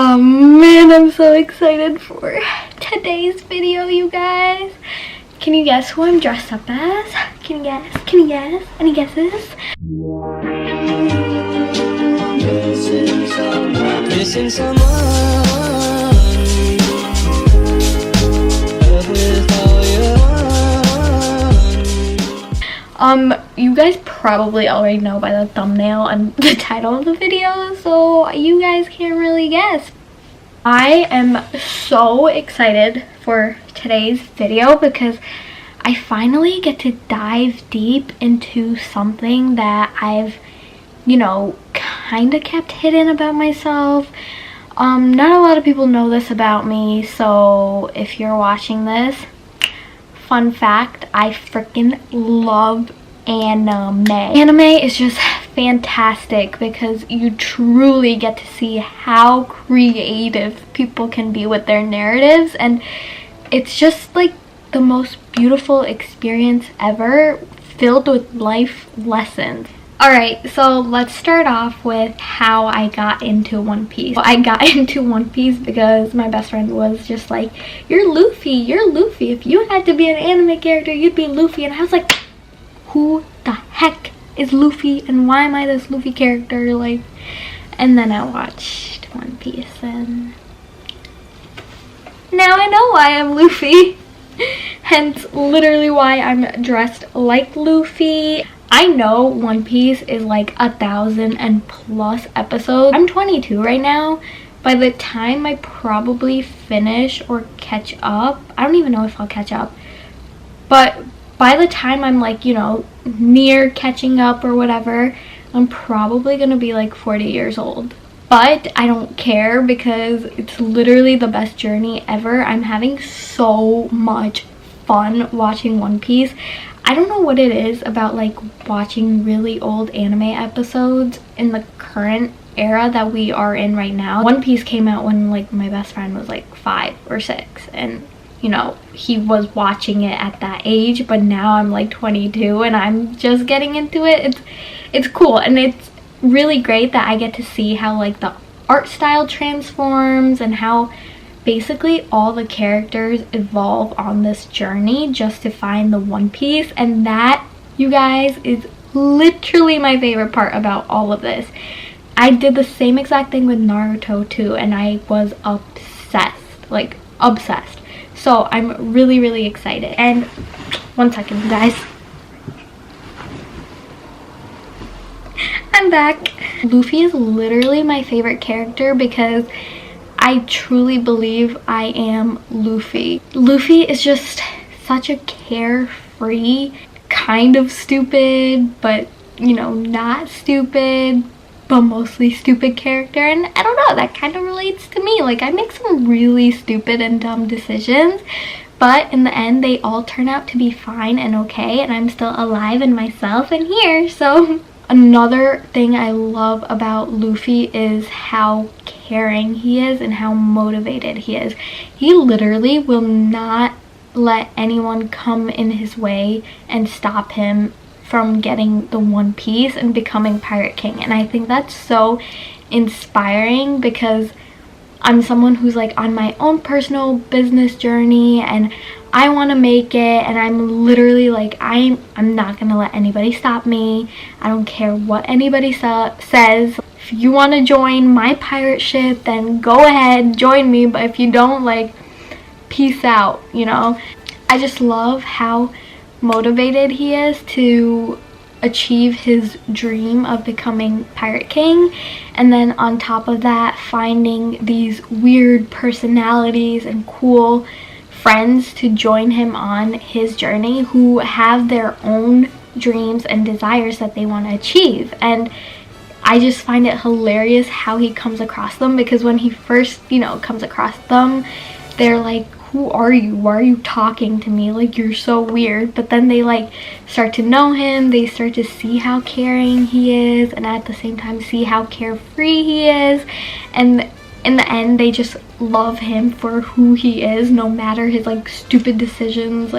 Oh man, I'm so excited for today's video, you guys. Can you guess who I'm dressed up as? Can you guess? Can you guess? Any guesses? Missing someone. You guys probably already know by the thumbnail and the title of the video, so you guys can't really guess. I am so excited for today's video because I finally get to dive deep into something that I've, kind of kept hidden about myself. Not a lot of people know this about me, so if you're watching this, fun fact, I freaking love anime. Anime is just fantastic because you truly get to see how creative people can be with their narratives, and it's just like the most beautiful experience ever, filled with life lessons. Alright, so let's start off with how I got into One Piece. I got into One Piece because my best friend was just like, you're Luffy, you're Luffy. If you had to be an anime character, you'd be Luffy. And I was like, who the heck is Luffy and why am I this Luffy character? And then I watched One Piece and now I know why I'm Luffy. Hence literally why I'm dressed like Luffy. I know One Piece is like 1,000+ episodes. I'm 22 right now. By the time I probably finish or catch up, I don't even know if I'll catch up, but by the time I'm like, near catching up or whatever, I'm probably gonna be like 40 years old. But I don't care because it's literally the best journey ever. I'm having so much fun watching One Piece. I don't know what it is about watching really old anime episodes in the current era that we are in right now. One Piece came out when my best friend was 5 or 6, and he was watching it at that age, but now I'm 22 and I'm just getting into it. It's cool, and it's really great that I get to see how the art style transforms and how basically all the characters evolve on this journey just to find the One Piece. And that, you guys, is literally my favorite part about all of this. I did the same exact thing with Naruto too, and I was obsessed, obsessed. So I'm really, really excited. And one second, you guys. I'm back. Luffy is literally my favorite character because I truly believe I am Luffy. Luffy is just such a carefree, kind of stupid, but not stupid, but mostly stupid character. And I don't know, that kind of relates to me. I make some really stupid and dumb decisions, but in the end they all turn out to be fine and okay, and I'm still alive in myself and here. So another thing I love about Luffy is how caring he is and how motivated he is. He literally will not let anyone come in his way and stop him from getting the One Piece and becoming Pirate King. And I think that's so inspiring because I'm someone who's on my own personal business journey and I want to make it, and I'm literally I'm not gonna let anybody stop me. I don't care what anybody says. If you want to join my pirate ship, then go ahead, join me, but if you don't, peace out. I just love how motivated he is to achieve his dream of becoming Pirate King, and then on top of that, finding these weird personalities and cool friends to join him on his journey who have their own dreams and desires that they want to achieve. And I just find it hilarious how he comes across them, because when he first comes across them, they're like, who are you? Why are you talking to me? You're so weird. But then they start to know him, they start to see how caring he is, and at the same time see how carefree he is, and in the end they just love him for who he is, no matter his stupid decisions,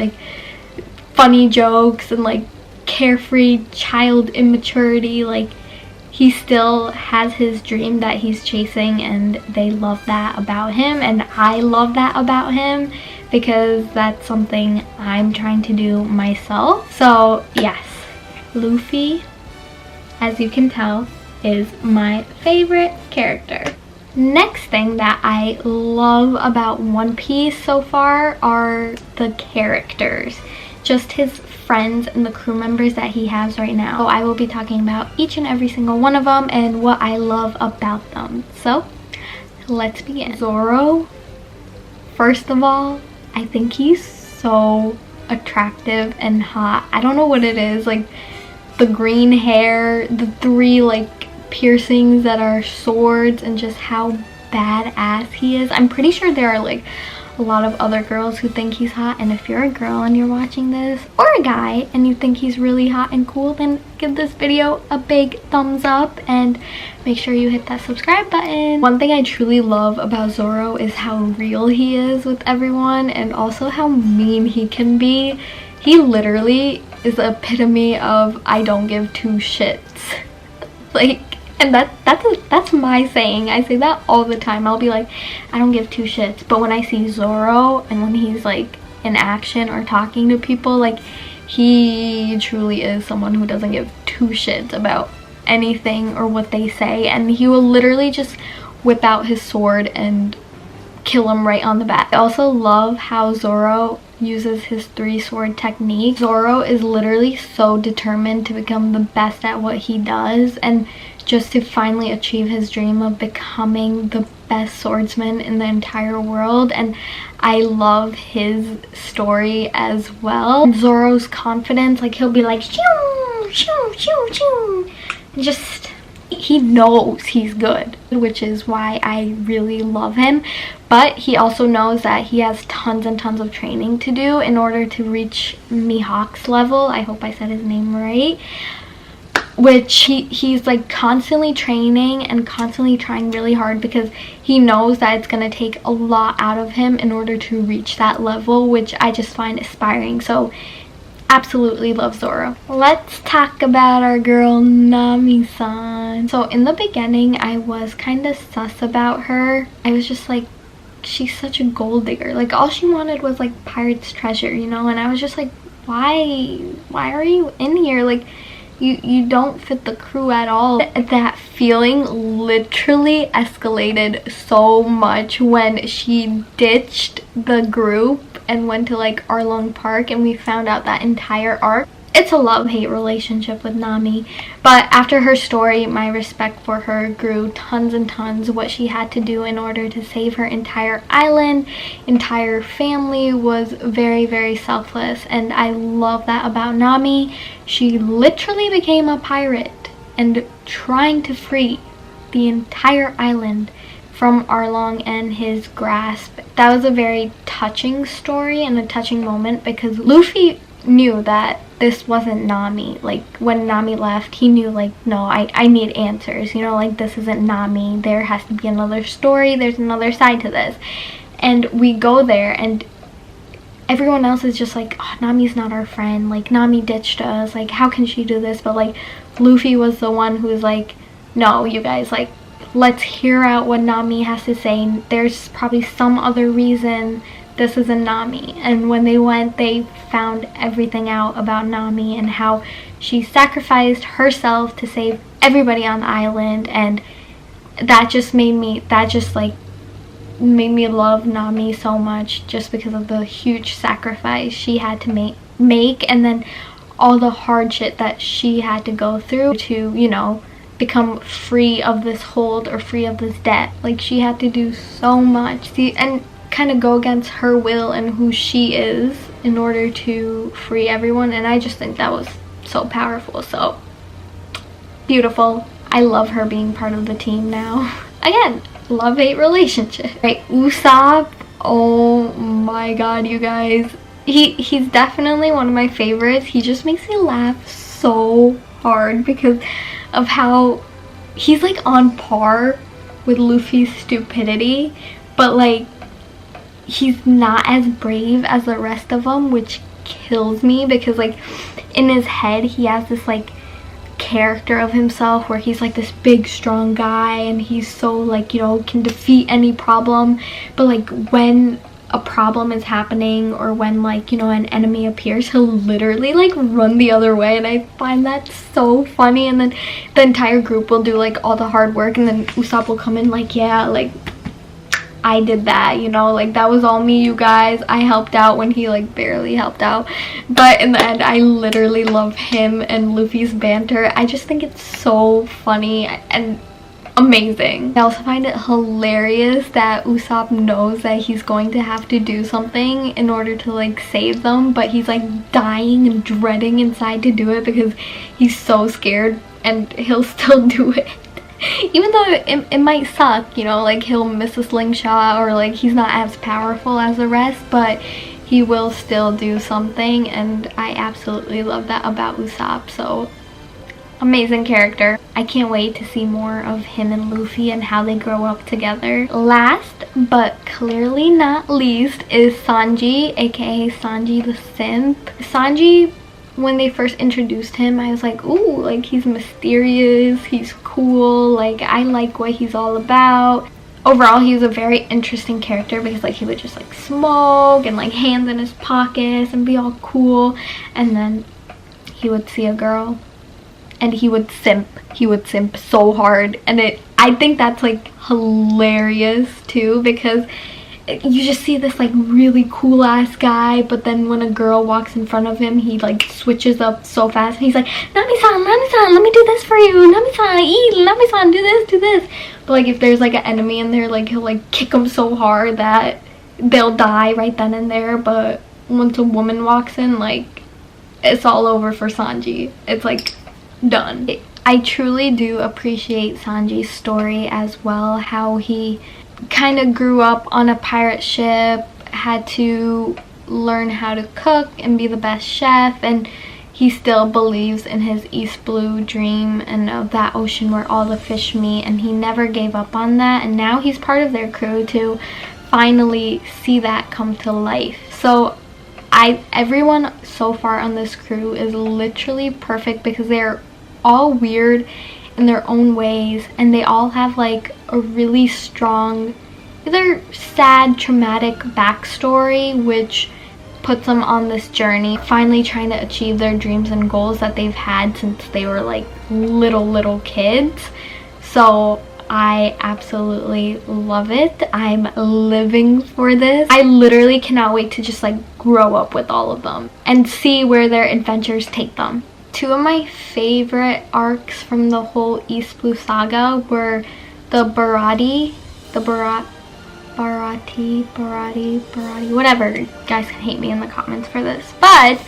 funny jokes, and carefree child immaturity. he still has his dream that he's chasing, and they love that about him, and I love that about him because that's something I'm trying to do myself. So yes, Luffy, as you can tell, is my favorite character. Next thing that I love about One Piece so far are the characters, just his friends and the crew members that he has right now. So I will be talking about each and every single one of them and what I love about them. So let's begin. Zoro, first of all, I think he's so attractive and hot. I don't know what it is, like the green hair, the 3 like piercings that are swords, and just how badass he is. I'm pretty sure there are like a lot of other girls who think he's hot, and if you're a girl and you're watching this, or a guy and you think he's really hot and cool, then give this video a big thumbs up and make sure you hit that subscribe button. One thing I truly love about Zoro is how real he is with everyone, and also how mean he can be. He literally is the epitome of I don't give 2 shits. Like, and that's my saying. I say that all the time. I'll be like, I don't give 2 shits. But when I see Zoro and when he's like in action or talking to people, like he truly is someone who doesn't give 2 shits about anything or what they say, and he will literally just whip out his sword and kill him right on the bat. I also love how Zoro uses his 3 sword technique. Zoro is literally so determined to become the best at what he does, and just to finally achieve his dream of becoming the best swordsman in the entire world. And I love his story as well. Zoro's confidence, like he'll be like shoo shoo shoo shoo, just he knows he's good, which is why I really love him. But he also knows that he has tons and tons of training to do in order to reach Mihawk's level. I hope I said his name right. Which he's like constantly training and constantly trying really hard, because he knows that it's gonna take a lot out of him in order to reach that level, which I just find inspiring. So absolutely love Zoro. Let's talk about our girl Nami-san. So in the beginning I was kind of sus about her. I was just like, she's such a gold digger. Like all she wanted was like pirate's treasure, you know? And I was just like, why are you in here? Like you don't fit the crew at all. That feeling literally escalated so much when she ditched the group and went to like Arlong Park, and we found out that entire arc. It's a love-hate relationship with Nami, but after her story, my respect for her grew tons and tons. What she had to do in order to save her entire island, entire family, was very, very selfless, and I love that about Nami. She literally became a pirate and trying to free the entire island from Arlong and his grasp. That was a very touching story and a touching moment, because Luffy knew that this wasn't Nami. Like when Nami left, he knew like, no, I need answers, you know, like this isn't Nami. There has to be another story. There's another side to this. And we go there and everyone else is just like, oh, Nami's not our friend. Like Nami ditched us. Like how can she do this? But like Luffy was the one who was like, no, you guys, like let's hear out what Nami has to say. There's probably some other reason this isn't Nami. And when they went, they found everything out about Nami and how she sacrificed herself to save everybody on the island. And that just made me love Nami so much, just because of the huge sacrifice she had to make, and then all the hard shit that she had to go through to, you know, become free of this hold or free of this debt. Like she had to do so much and kind of go against her will and who she is in order to free everyone. And I just think that was so powerful. So beautiful. I love her being part of the team now. Again, love-hate relationship. Right, Usopp, oh my god, you guys, he's definitely one of my favorites. He just makes me laugh so hard because of how he's like on par with Luffy's stupidity, but like he's not as brave as the rest of them, which kills me, because like in his head he has this like character of himself where he's like this big strong guy and he's so like, you know, can defeat any problem, but like when a problem is happening or when like, you know, an enemy appears, he'll literally like run the other way, and I find that so funny. And then the entire group will do like all the hard work, and then Usopp will come in like, yeah, like I did that, you know, like that was all me, you guys. I helped out when he like barely helped out. But in the end, I literally love him and Luffy's banter. I just think it's so funny and amazing. I also find it hilarious that Usopp knows that he's going to have to do something in order to like save them, but he's like dying and dreading inside to do it because he's so scared, and he'll still do it. Even though it might suck, you know, like he'll miss a slingshot or like he's not as powerful as the rest, but he will still do something, and I absolutely love that about Usopp. So amazing character. I can't wait to see more of him and Luffy and how they grow up together. Last but clearly not least is Sanji, aka Sanji the Simp. Sanji, when they first introduced him, I was like, ooh, like he's mysterious, he's cool, like I like what he's all about. Overall, he was a very interesting character because like he would just like smoke and like hands in his pockets and be all cool, and then he would see a girl and he would simp so hard, and I think that's like hilarious too, because you just see this like really cool ass guy, but then when a girl walks in front of him, he like switches up so fast. He's like, Nami-san, let me do this for you, Nami-san, eat, Nami-san, do this. But like if there's like an enemy in there, like he'll like kick them so hard that they'll die right then and there. But once a woman walks in, like it's all over for Sanji. It's like done. I truly do appreciate Sanji's story as well, how he kind of grew up on a pirate ship, had to learn how to cook and be the best chef, and he still believes in his East Blue dream and of that ocean where all the fish meet, and he never gave up on that, and now he's part of their crew to finally see that come to life. So everyone so far on this crew is literally perfect because they're all weird in their own ways, and they all have like a really strong, either sad, traumatic backstory, which puts them on this journey, finally trying to achieve their dreams and goals that they've had since they were like little kids. So I absolutely love it. I'm living for this. I literally cannot wait to just like grow up with all of them and see where their adventures take them. Two of my favorite arcs from the whole East Blue saga were the Barati, whatever. You guys can hate me in the comments for this, but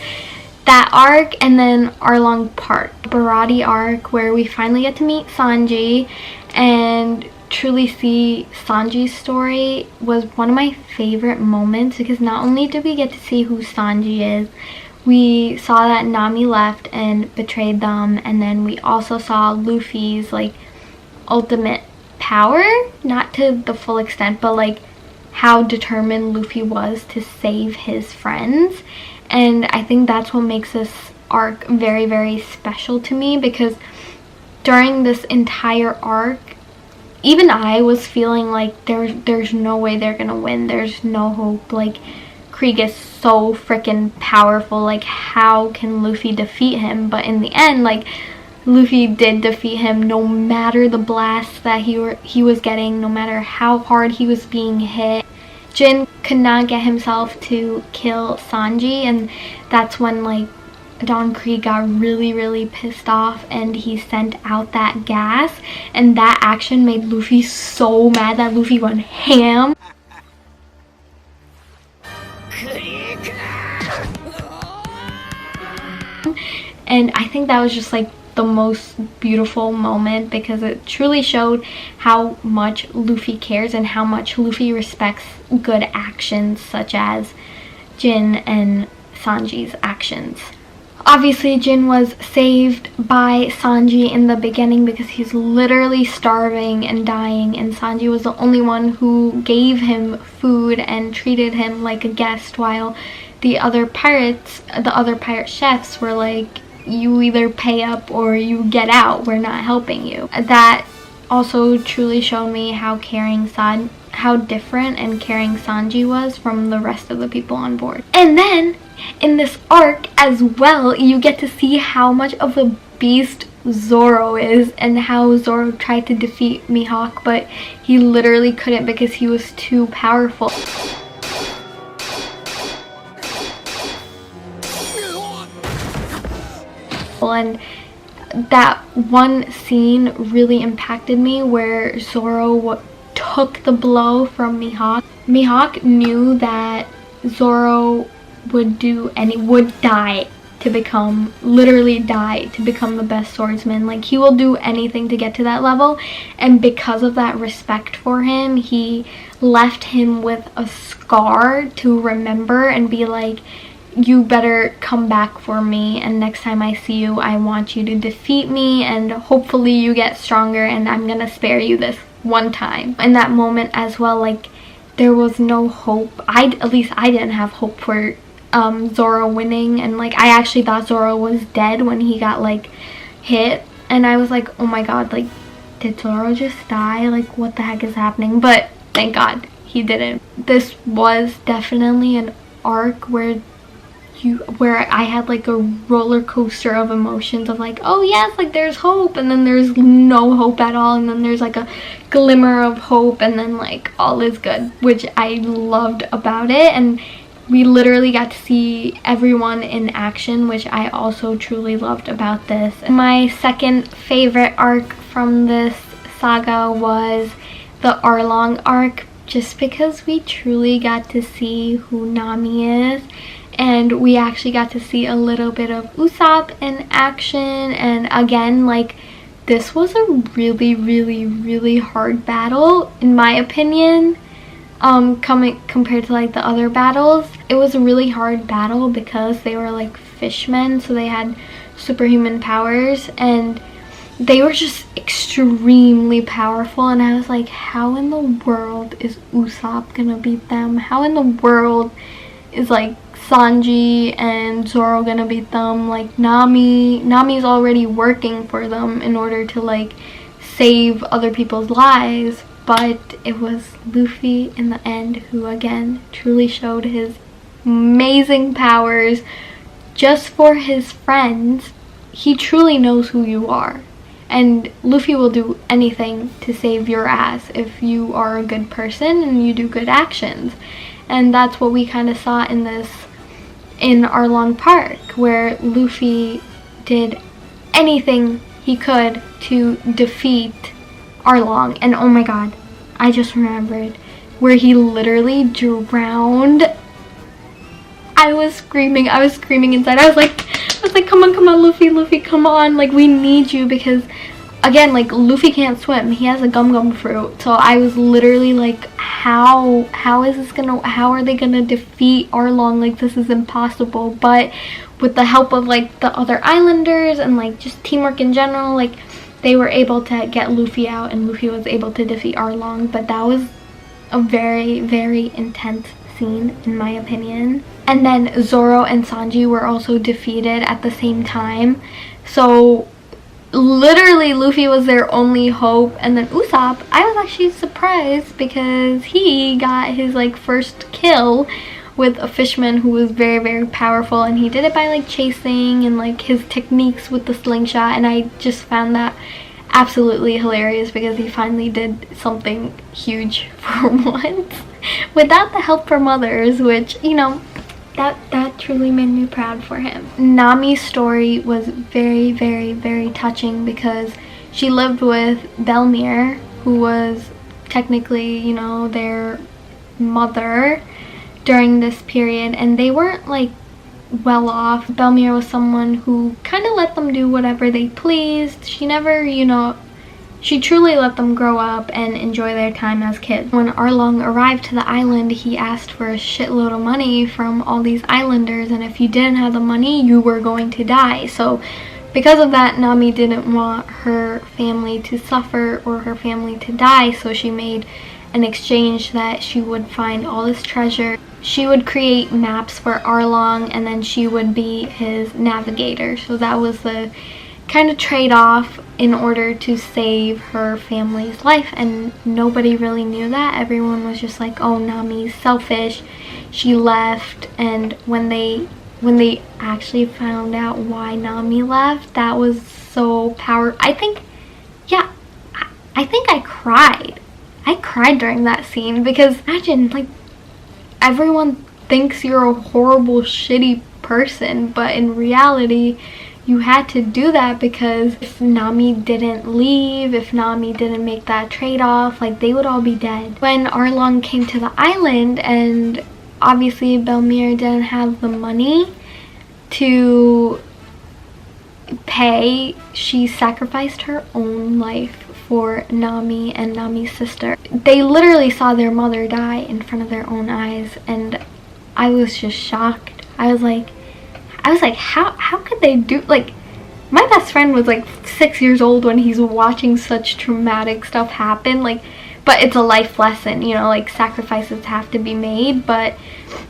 that arc, and then Arlong Park. Barati arc, where we finally get to meet Sanji and truly see Sanji's story, was one of my favorite moments, because not only did we get to see who Sanji is, we saw that Nami left and betrayed them, and then we also saw Luffy's like ultimate power, not to the full extent, but like how determined Luffy was to save his friends. And I think that's what makes this arc very, very special to me, because during this entire arc, even I was feeling like there's no way they're gonna win, there's no hope, like Krieg is so freaking powerful, like how can Luffy defeat him? But in the end, like Luffy did defeat him, no matter the blast that he was getting, no matter how hard he was being hit. Jin could not get himself to kill Sanji, and that's when like Don Krieg got really pissed off, and he sent out that gas, and that action made Luffy so mad that Luffy went ham. And I think that was just like the most beautiful moment, because it truly showed how much Luffy cares and how much Luffy respects good actions such as Jin and Sanji's actions. Obviously, Jin was saved by Sanji in the beginning because he's literally starving and dying, and Sanji was the only one who gave him food and treated him like a guest, while the other pirate chefs were like, you either pay up or you get out, we're not helping you. That also truly showed me how how different and caring Sanji was from the rest of the people on board. And then in this arc as well, you get to see how much of a beast Zoro is, and how Zoro tried to defeat Mihawk, but he literally couldn't because he was too powerful. And that one scene really impacted me, where Zoro took the blow from Mihawk. Mihawk knew that Zoro would die to become, literally die to become the best swordsman. Like, he will do anything to get to that level, and because of that respect for him, he left him with a scar to remember and be like, you better come back for me, and next time I see you, I want you to defeat me, and hopefully you get stronger, and I'm gonna spare you this one time. In that moment as well, like, there was no hope. At least I didn't have hope for Zoro winning, and like, I actually thought Zoro was dead when he got like hit, and I was like, oh my god, like, did Zoro just die? Like, what the heck is happening? But thank god he didn't. This was definitely an arc where I had like a roller coaster of emotions of like, oh yes, like there's hope, and then there's no hope at all, and then there's like a glimmer of hope, and then like all is good, which I loved about it. And we literally got to see everyone in action, which I also truly loved about this. My second favorite arc from this saga was the Arlong arc, just because we truly got to see who Nami is. And we actually got to see a little bit of Usopp in action. And again, like, this was a really, really, really hard battle, in my opinion. Compared to like the other battles, it was a really hard battle because they were like fishmen, so they had superhuman powers, and they were just extremely powerful. And I was like, how in the world is Usopp gonna beat them? How in the world is like Sanji and Zoro gonna beat them? Like, Nami's already working for them in order to like save other people's lives. But it was Luffy in the end who again truly showed his amazing powers just for his friends. He truly knows who you are, and Luffy will do anything to save your ass if you are a good person and you do good actions. And that's what we kind of saw in Arlong Park, where Luffy did anything he could to defeat Arlong. And oh my god, I just remembered where he literally drowned. I was screaming inside. I was like, come on, Luffy, come on, like, we need you, because again, like, Luffy can't swim. He has a gum fruit. So I was literally like, how are they gonna defeat Arlong? Like, this is impossible. But with the help of like the other islanders and like just teamwork in general, like, they were able to get Luffy out, and Luffy was able to defeat Arlong. But that was a very, very intense scene, in my opinion. And then Zoro and Sanji were also defeated at the same time. So literally Luffy was their only hope. And then Usopp, I was actually surprised because he got his like first kill with a fishman who was very, very powerful, and he did it by like chasing and like his techniques with the slingshot. And I just found that absolutely hilarious because he finally did something huge for once without the help from others, which, you know, that truly made me proud for him. Nami's story was very, very, very touching because she lived with Belmere, who was technically, you know, their mother during this period, and they weren't like well off. Belmere was someone who kind of let them do whatever they pleased. She never, you know, she truly let them grow up and enjoy their time as kids. When Arlong arrived to the island, he asked for a shitload of money from all these islanders, and if you didn't have the money, you were going to die. So because of that, Nami didn't want her family to suffer or her family to die, so she made in exchange that she would find all this treasure. She would create maps for Arlong, and then she would be his navigator. So that was the kind of trade-off in order to save her family's life, and nobody really knew that. Everyone was just like, oh, Nami's selfish, she left. And when they actually found out why Nami left, that was so powerful. I think I cried during that scene, because imagine, like, everyone thinks you're a horrible, shitty person, but in reality you had to do that because if Nami didn't leave, if Nami didn't make that trade-off, like, they would all be dead. When Arlong came to the island, and obviously Belmir didn't have the money to pay, she sacrificed her own life for Nami and Nami's sister. They literally saw their mother die in front of their own eyes, and I was just shocked. I was like, how could they do, like, my best friend was like 6 years old when he's watching such traumatic stuff happen, like, but it's a life lesson, you know, like, sacrifices have to be made, but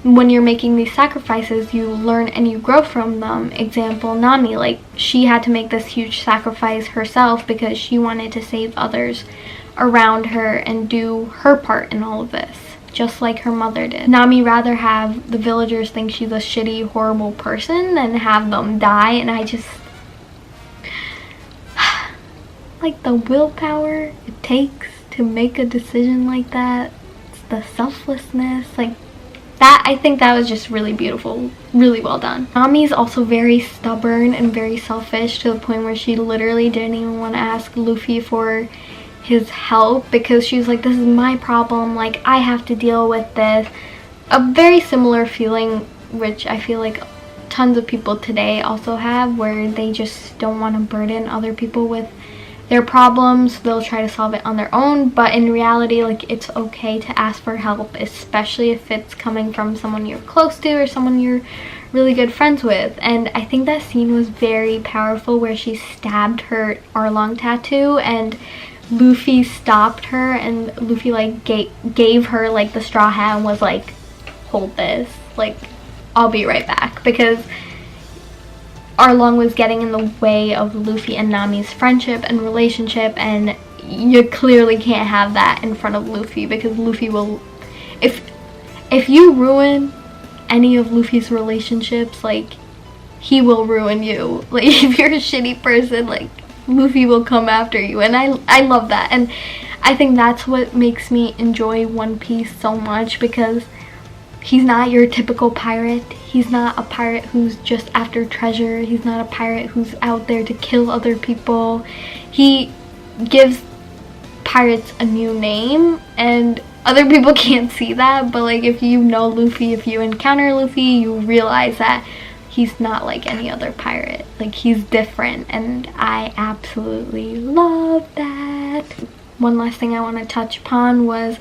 when you're making these sacrifices, you learn and you grow from them. Example, Nami, like, she had to make this huge sacrifice herself because she wanted to save others around her and do her part in all of this, just like her mother did. Nami rather have the villagers think she's a shitty, horrible person than have them die, and I just, like, the willpower it takes to make a decision like that, it's the selflessness, like, that, I think that was just really beautiful, really well done. Nami's also very stubborn and very selfish, to the point where she literally didn't even want to ask Luffy for his help because she was like, this is my problem, like, I have to deal with this. A very similar feeling which I feel like tons of people today also have, where they just don't want to burden other people with their problems. They'll try to solve it on their own, but in reality, like, it's okay to ask for help, especially if it's coming from someone you're close to or someone you're really good friends with. And I think that scene was very powerful, where she stabbed her Arlong tattoo and Luffy stopped her, and Luffy, like, gave her, like, the straw hat and was like, hold this, like, I'll be right back, because Arlong was getting in the way of Luffy and Nami's friendship and relationship, and you clearly can't have that in front of Luffy, because Luffy will, if you ruin any of Luffy's relationships, like, he will ruin you. Like, if you're a shitty person, like, Luffy will come after you, and I love that. And I think that's what makes me enjoy One Piece so much, because he's not your typical pirate. He's not a pirate who's just after treasure. He's not a pirate who's out there to kill other people. He gives pirates a new name, and other people can't see that, but, like, if you know Luffy, if you encounter Luffy, you realize that he's not like any other pirate. Like, he's different, and I absolutely love that. One last thing I want to touch upon was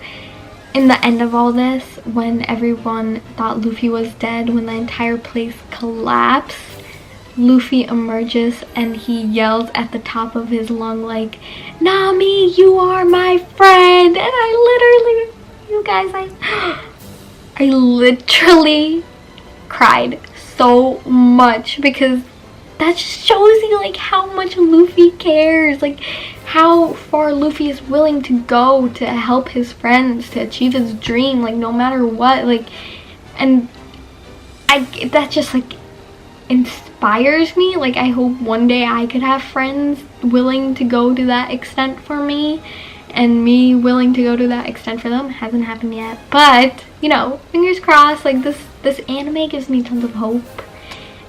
in the end of all this, when everyone thought Luffy was dead, when the entire place collapsed, Luffy emerges and he yells at the top of his lung, like, Nami, you are my friend. And I literally, you guys, I literally cried so much, because that just shows you, like, how much Luffy cares, like, how far Luffy is willing to go to help his friends to achieve his dream, like, no matter what, like, and that just, like, inspires me. Like, I hope one day I could have friends willing to go to that extent for me, and me willing to go to that extent for them. Hasn't happened yet, but, you know, fingers crossed. Like, this anime gives me tons of hope,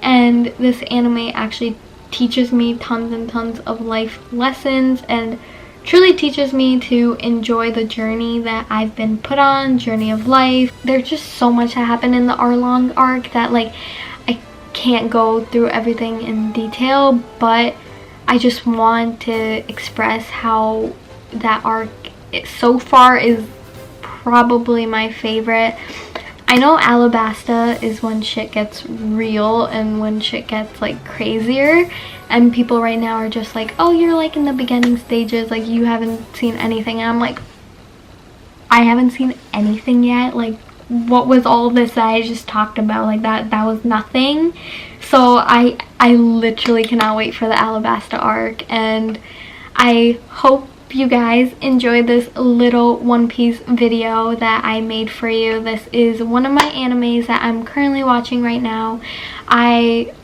and this anime actually teaches me tons and tons of life lessons, and truly teaches me to enjoy the journey that I've been put on, journey of life. There's just so much that happened in the Arlong arc that, like, I can't go through everything in detail, but I just want to express how that arc so far is probably my favorite. I know Alabasta is when shit gets real and when shit gets, like, crazier, and people right now are just like, oh, you're, like, in the beginning stages, like, you haven't seen anything, and I'm like, I haven't seen anything yet. Like, what was all this that I just talked about? Like, that was nothing. So I literally cannot wait for the Alabasta arc, and I hope you guys enjoyed this little One Piece video that I made for you. This is one of my animes that I'm currently watching right now. I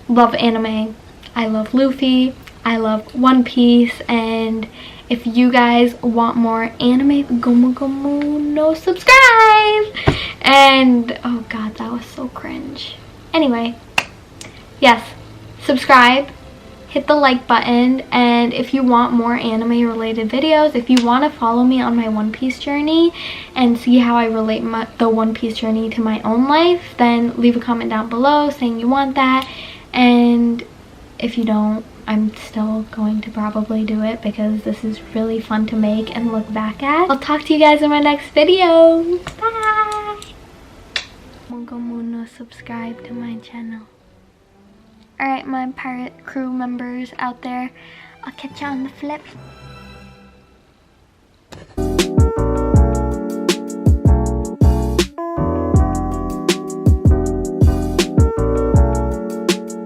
love anime. I love Luffy. I love One Piece, and if you guys want more anime, gomu gomu no subscribe. And oh god, that was so cringe. Anyway, yes, subscribe, hit the like button, and if you want more anime related videos, if you want to follow me on my One Piece journey and see how I relate the One Piece journey to my own life, then leave a comment down below saying you want that. And if you don't, I'm still going to probably do it because this is really fun to make and look back at. I'll talk to you guys in my next video. Bye! Subscribe to my channel. Alright, my pirate crew members out there, I'll catch you on the flip.